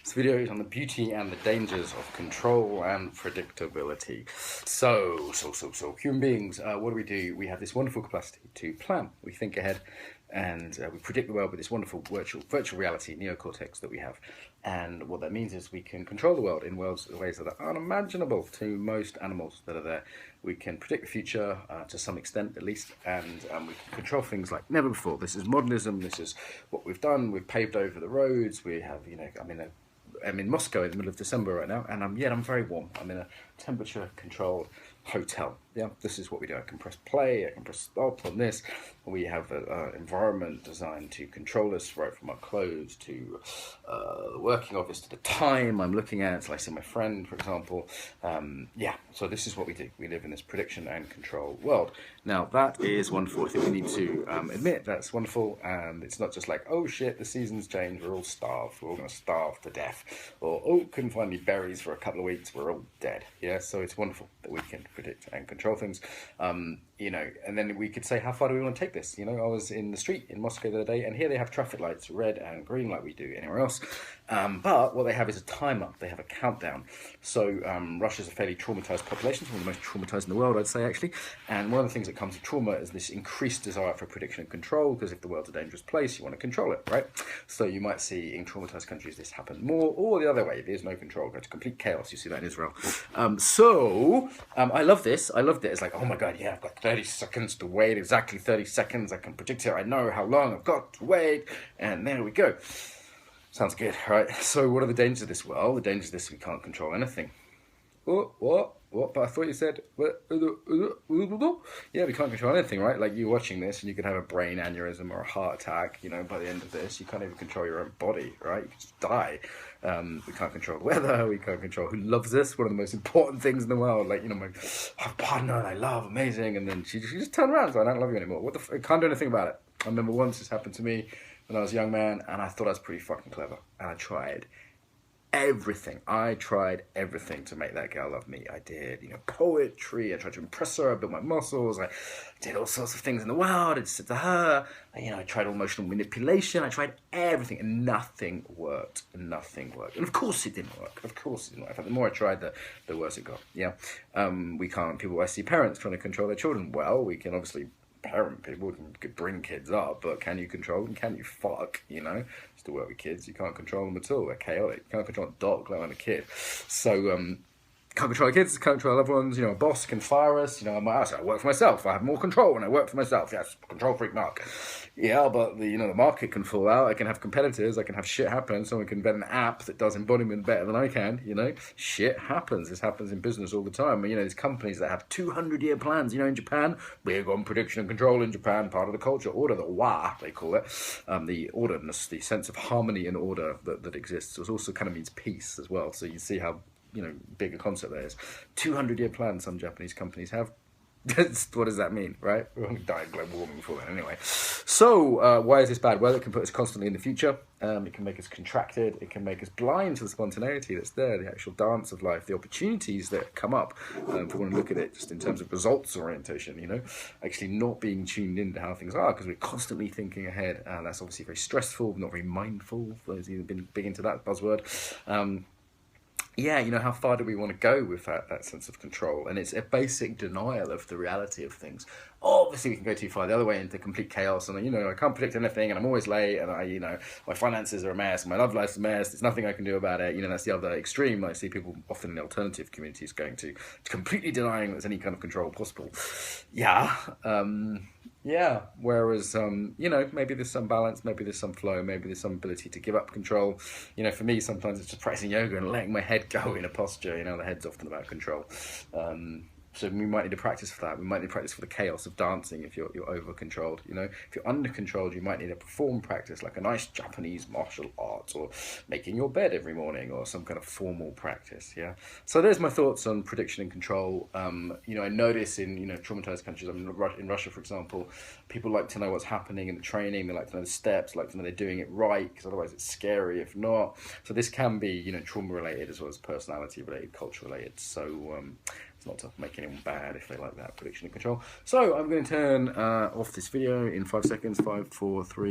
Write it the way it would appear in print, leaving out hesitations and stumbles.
This video is on the beauty and the dangers of control and predictability. So human beings, what do? We have this wonderful capacity to plan. We think ahead and we predict the world with this wonderful virtual reality neocortex that we have. And what that means is we can control the world in ways that are unimaginable to most animals that are there. We can predict the future to some extent at least, and we can control things like never before. This is modernism. This is what we've done. We've paved over the roads. We have, I'm in Moscow in the middle of December right now, and I'm very warm. I'm in a temperature-controlled hotel. Yeah, this is what we do. I can press play, I can press stop on this. We have an environment designed to control us, right from our clothes to the working office to the time I'm looking at. So I see my friend, for example. So this is what we do. We live in this prediction and control world. Now, that is wonderful. I think we need to admit that's wonderful, and it's not just like, oh shit, the seasons change, we're all starved, we're all going to starve to death, or oh, couldn't find any berries for a couple of weeks, we're all dead. Yeah, so it's wonderful that we can predict and control things. And then we could say, how far do we want to take this? I was in the street in Moscow the other day, and here they have traffic lights, red and green, like we do anywhere else. But what they have is a timer. They have a countdown. So Russia's a fairly traumatized population. It's one of the most traumatized in the world, I'd say, actually. And one of the things that comes with trauma is this increased desire for prediction and control, because if the world's a dangerous place, you want to control it, right? So you might see in traumatized countries this happen more, or the other way. There's no control. Go to complete chaos. You see that in Israel. I love this. I loved it. It's like, oh my God, yeah, I've got 30 seconds to wait, exactly 30 seconds. I can predict it. I know how long I've got to wait. And there we go. Sounds good, right? So what are the dangers of this? Well, the dangers of this, we can't control anything. What? But I thought you said, yeah, we can't control anything, right? Like you're watching this and you could have a brain aneurysm or a heart attack, by the end of this. You can't even control your own body, right? You can just die. We can't control the weather. We can't control who loves us. One of the most important things in the world. Like, my partner I love, amazing. And then she just turned around, so I don't love you anymore. I can't do anything about it. I remember once this happened to me when I was a young man, and I thought I was pretty fucking clever. And I tried everything. I tried everything to make that girl love me. I did, poetry. I tried to impress her. I built my muscles. I did all sorts of things in the world. I said to her, I tried emotional manipulation. I tried everything, and nothing worked. Nothing worked. And of course it didn't work. In fact, the more I tried, the worse it got. Yeah. I see parents trying to control their children. Well, we can obviously parent people, can bring kids up, but can you control them? Can you fuck? Just to work with kids, you can't control them at all. They're chaotic. You can't control a dog, let alone a kid. So can't control kids, can't control loved ones. A boss can fire us. I work for myself. I have more control when I work for myself. Yes, control freak Mark. Yeah, but the market can fall out. I can have competitors. I can have shit happen. Someone can invent an app that does embodiment better than I can. Shit happens. This happens in business all the time. There's companies that have 200-year plans. In Japan, big on prediction and control in Japan. Part of the culture, order, the wa they call it, the orderness, the sense of harmony and order that exists. It also kind of means peace as well. So you see how big a concept there is. 200-year plans some Japanese companies have. What does that mean, right? We're going to die of global warming before that anyway. So why is this bad? Well, it can put us constantly in the future. It can make us contracted. It can make us blind to the spontaneity that's there, the actual dance of life, the opportunities that come up. If we want to look at it just in terms of results orientation, actually not being tuned into how things are, because we're constantly thinking ahead, and that's obviously very stressful, not very mindful. For those of you who've been big into that buzzword. How far do we want to go with that sense of control? And it's a basic denial of the reality of things. Obviously, we can go too far the other way into complete chaos, and I can't predict anything, and I'm always late, and my finances are a mess, and my love life's a mess. There's nothing I can do about it. That's the other extreme. I see people often in alternative communities going to completely denying there's any kind of control possible. Whereas, maybe there's some balance, maybe there's some flow, maybe there's some ability to give up control. For me, sometimes it's just practicing yoga and letting my head go in a posture. The head's often about control. So we might need to practice for that. We might need to practice for the chaos of dancing if you're over-controlled. If you're under-controlled, you might need a perform practice, like a nice Japanese martial arts, or making your bed every morning, or some kind of formal practice, yeah? So there's my thoughts on prediction and control. I notice in, traumatized countries, in Russia, for example, people like to know what's happening in the training. They like to know the steps, like to know they're doing it right, because otherwise it's scary if not. So this can be, trauma-related as well as personality-related, culture-related. So it's not to make anyone bad if they like that prediction and control. So I'm going to turn off this video in 5 seconds. 5, 4, 3.